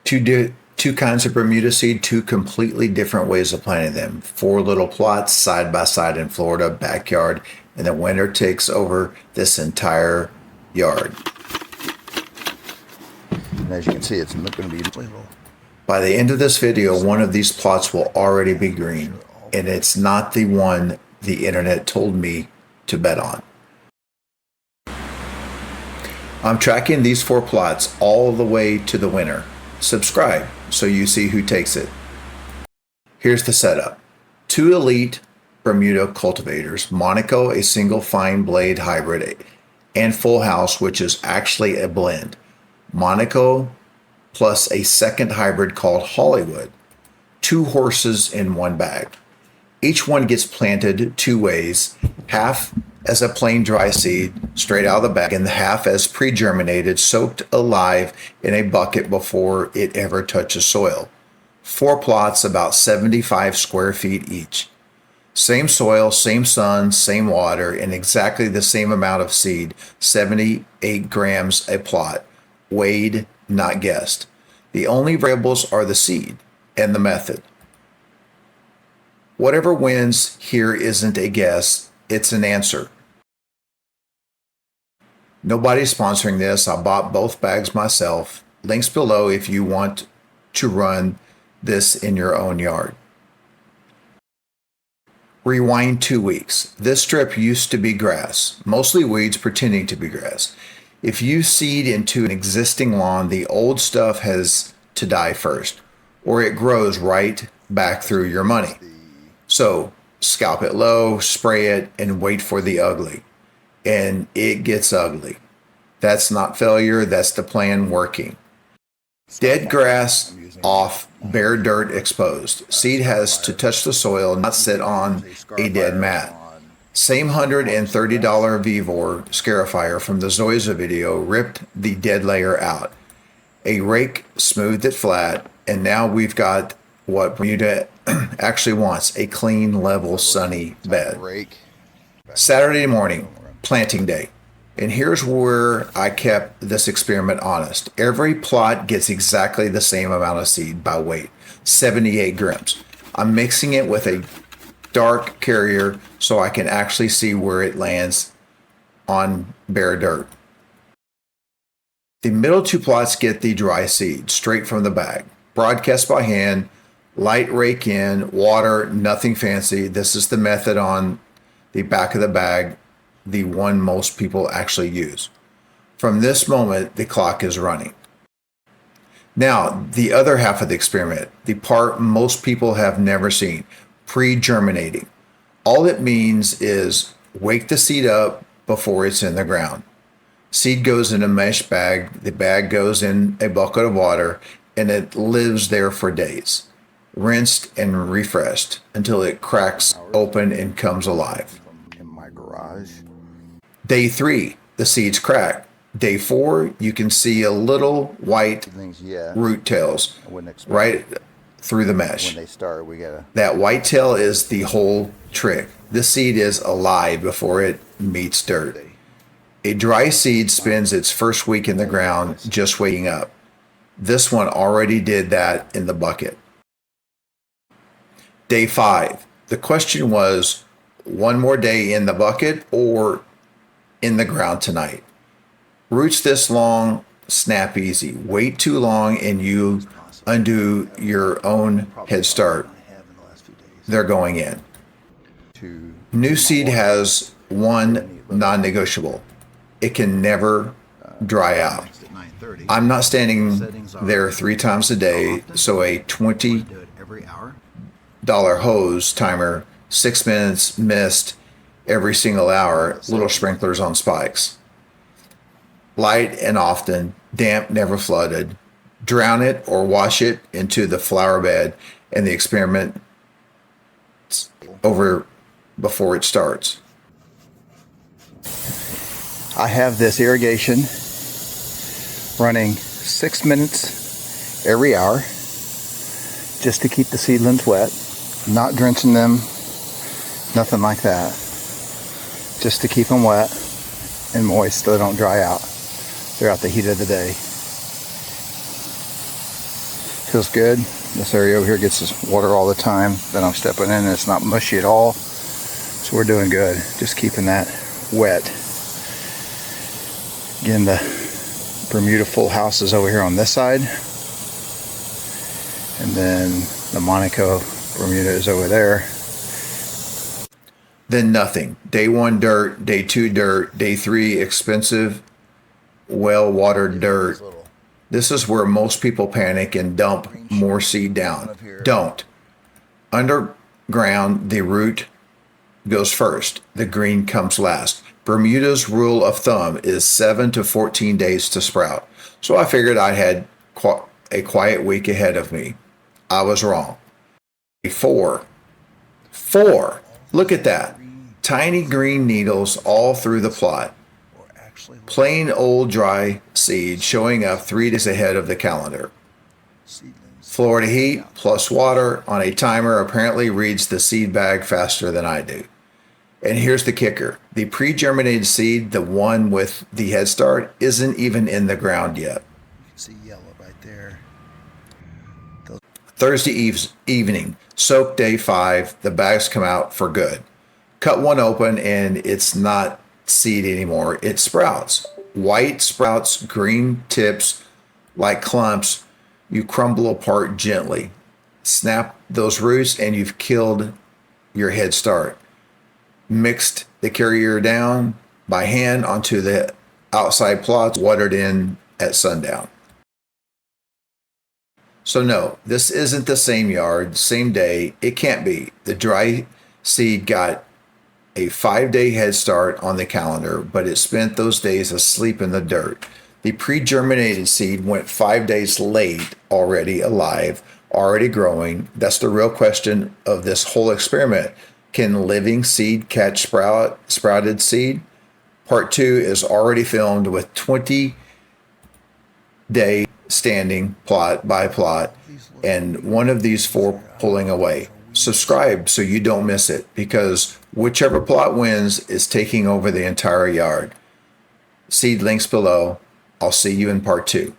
Two kinds of Bermuda seed, two completely different ways of planting them. 4 little plots side by side in Florida, backyard, and the winter takes over this entire yard. And as you can see, it's going to be little. By the end of this video, one of these plots will already be green, and it's not the one the internet told me to bet on. I'm tracking these 4 plots all the way to the winter. Subscribe so you see who takes it. Here's the setup. 2 elite Bermuda cultivators, Monaco, a single fine blade hybrid, and Full House, which is actually a blend. Monaco plus a second hybrid called Hollywood. 2 horses in 1 bag. Each one gets planted 2 ways, half as a plain dry seed straight out of the bag and half as pre-germinated, soaked alive in a bucket before it ever touches soil. 4 plots, about 75 square feet each. Same soil, same sun, same water, and exactly the same amount of seed, 78 grams a plot. Weighed, not guessed. The only variables are the seed and the method. Whatever wins here isn't a guess, it's an answer. Nobody's sponsoring this. I bought both bags myself. Links below if you want to run this in your own yard. Rewind 2 weeks. This strip used to be grass, mostly weeds pretending to be grass. If you seed into an existing lawn, the old stuff has to die first, or it grows right back through your money. So scalp it low, spray it, and wait for the ugly. And it gets ugly. That's not failure, that's the plan working. Dead grass off, bare dirt exposed. Seed has to touch the soil, not sit on a dead mat. Same $130 Vivor Scarifier from the Zoysia video ripped the dead layer out. A rake smoothed it flat, and now we've got what Bermuda actually wants, a clean, level, sunny bed. Saturday morning, planting day. And here's where I kept this experiment honest. Every plot gets exactly the same amount of seed by weight, 78 grams. I'm mixing it with a dark carrier so I can actually see where it lands on bare dirt. The middle 2 plots get the dry seed straight from the bag. Broadcast by hand, light rake in, water, nothing fancy. This is the method on the back of the bag, the one most people actually use. From this moment, the clock is running. Now, the other half of the experiment, the part most people have never seen, pre-germinating. All it means is wake the seed up before it's in the ground. Seed goes in a mesh bag, the bag goes in a bucket of water, and it lives there for days, rinsed and refreshed until it cracks open and comes alive. In my garage. Day 3, the seeds crack. Day 4, you can see a little white root tails right through the mesh. When they start, we gotta. That white tail is the whole trick. The seed is alive before it meets dirt. A dry seed spends its first week in the ground just waking up. This one already did that in the bucket. Day 5. The question was, one more day in the bucket or in the ground tonight? Roots this long snap easy. Wait too long and you undo your own head start. They're going in. New seed has one non-negotiable. It can never dry out. I'm not standing there 3 times a day, so a $20 hose timer, 6 minutes missed every single hour, little sprinklers on spikes. Light and often, damp, never flooded. Drown it or wash it into the flower bed, and the experiment over before it starts. I have this irrigation running 6 minutes every hour just to keep the seedlings wet, not drenching them, nothing like that. Just to keep them wet and moist so they don't dry out throughout the heat of the day. Feels good. This area over here gets this water all the time that I'm stepping in, and it's not mushy at all. So we're doing good. Just keeping that wet. Again, the Bermuda full house is over here on this side. And then the Monaco Bermuda is over there. Then nothing. Day 1 dirt, day 2 dirt, day 3 expensive, well-watered dirt. This is where most people panic and dump more seed down. Don't. Underground, the root goes first. The green comes last. Bermuda's rule of thumb is 7 to 14 days to sprout. So I figured I had a quiet week ahead of me. I was wrong. 4. Look at that. Tiny green needles all through the plot. Plain old dry seed showing up 3 days ahead of the calendar. Florida heat plus water on a timer apparently reads the seed bag faster than I do. And here's the kicker. The pre-germinated seed, the one with the head start, isn't even in the ground yet. You can see yellow right there. Thursday evening, soak day 5, the bags come out for good. Cut one open and it's not seed anymore, it sprouts. White sprouts, green tips like clumps. You crumble apart gently. Snap those roots and you've killed your head start. Mixed the carrier down by hand onto the outside plots, watered in at sundown. So no, this isn't the same yard, same day. It can't be. The dry seed got a 5-day head start on the calendar, but it spent those days asleep in the dirt. The pre-germinated seed went 5 days late, already alive, already growing. That's the real question of this whole experiment. Can living seed catch sprouted seed? Part 2 is already filmed with 20-day standing plot by plot and one of these 4 pulling away. Subscribe so you don't miss it, because whichever plot wins is taking over the entire yard. Seed links below. I'll see you in part 2.